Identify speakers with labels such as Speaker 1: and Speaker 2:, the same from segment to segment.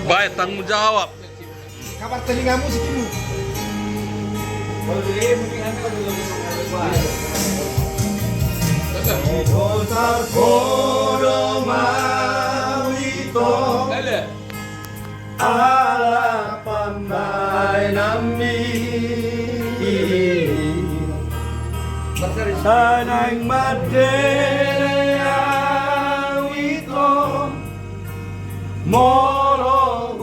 Speaker 1: Baik, tanggung jawab.
Speaker 2: Kabar telingamu sih dulu. Dotar bodo mawito ala pandai nami sanang madea wito moro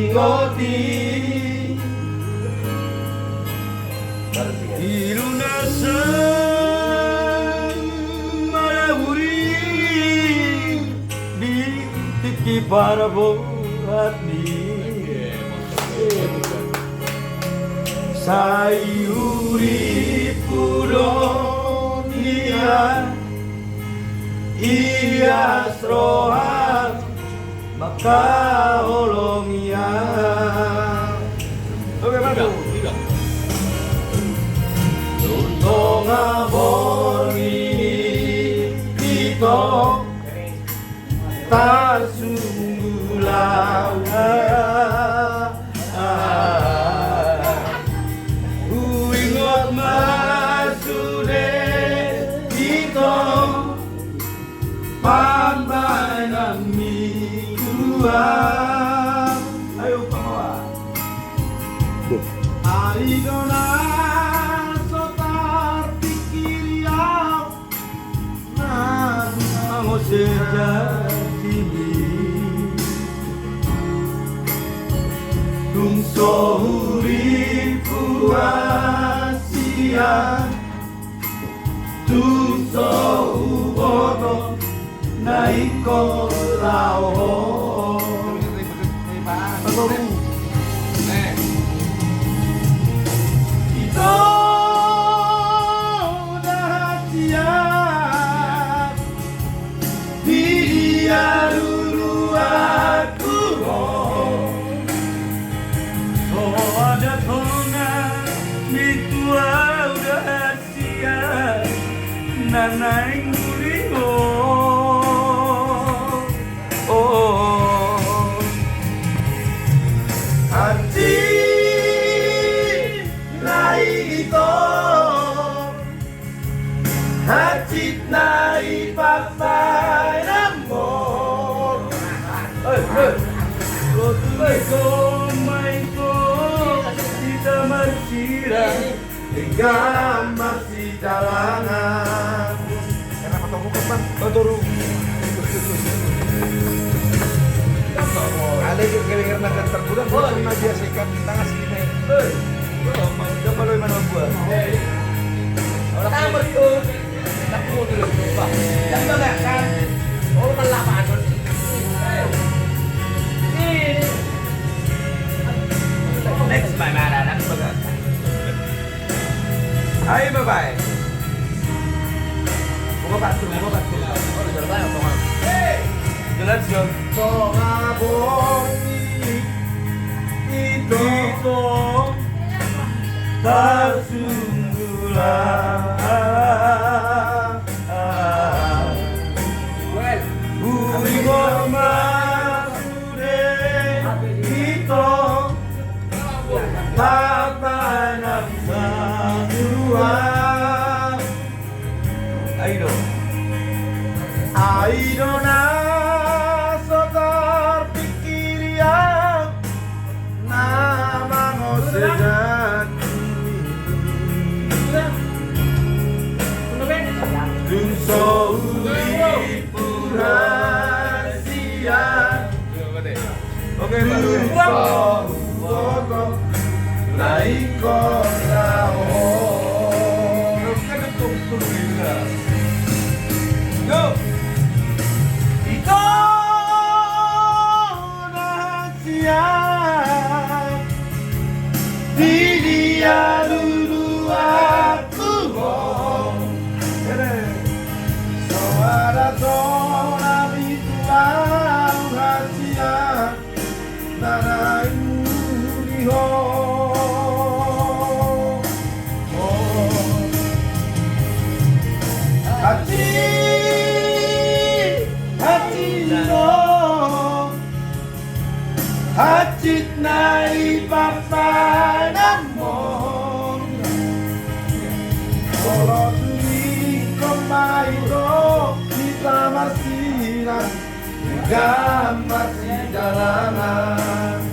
Speaker 2: ngoti iruna maraburi di tiki para hati sayuri pudonia iya srohan maka olomia. Oke, mantap. Untuk ngaboni kita tak sungguh ingat masude kita pandai nami dua. Ayo bawa. Aidona sotar pikir ya namo sejati tungso uripu asia tungso ubono naiko lao itu dahsyat dia dulu aku so ada tona itu dahsyat nanai murio hati naito hati nai papai namor Rotuleso maiko kita masira hingga masih jalanan karena ketemu kepan kotoru ada juga kira-kira nakan terbudak cuma biasakan tangan segini coba lo mana gua orang betul tak mau dulu coba yang enggak kan oh malah panon ini next my man anak bagus hai bye bye buka batu oh udah jalan apa let's go so ngaboni itu tak sungguh Aidona sotar pikir ya nama sejati Dunso purasia Oke Dunso foto naiko lao Go! Dia dulu aku suara tona bituang rahasia tanah uriho Hati no hati nai papa namon kalau tuli kemairo kita masih masih jalanan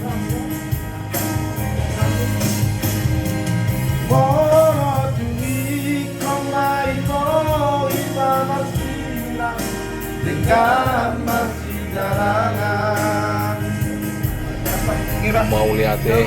Speaker 2: kalau tuli kemairo kita masih masih jalanan.
Speaker 1: Mau lihat deh.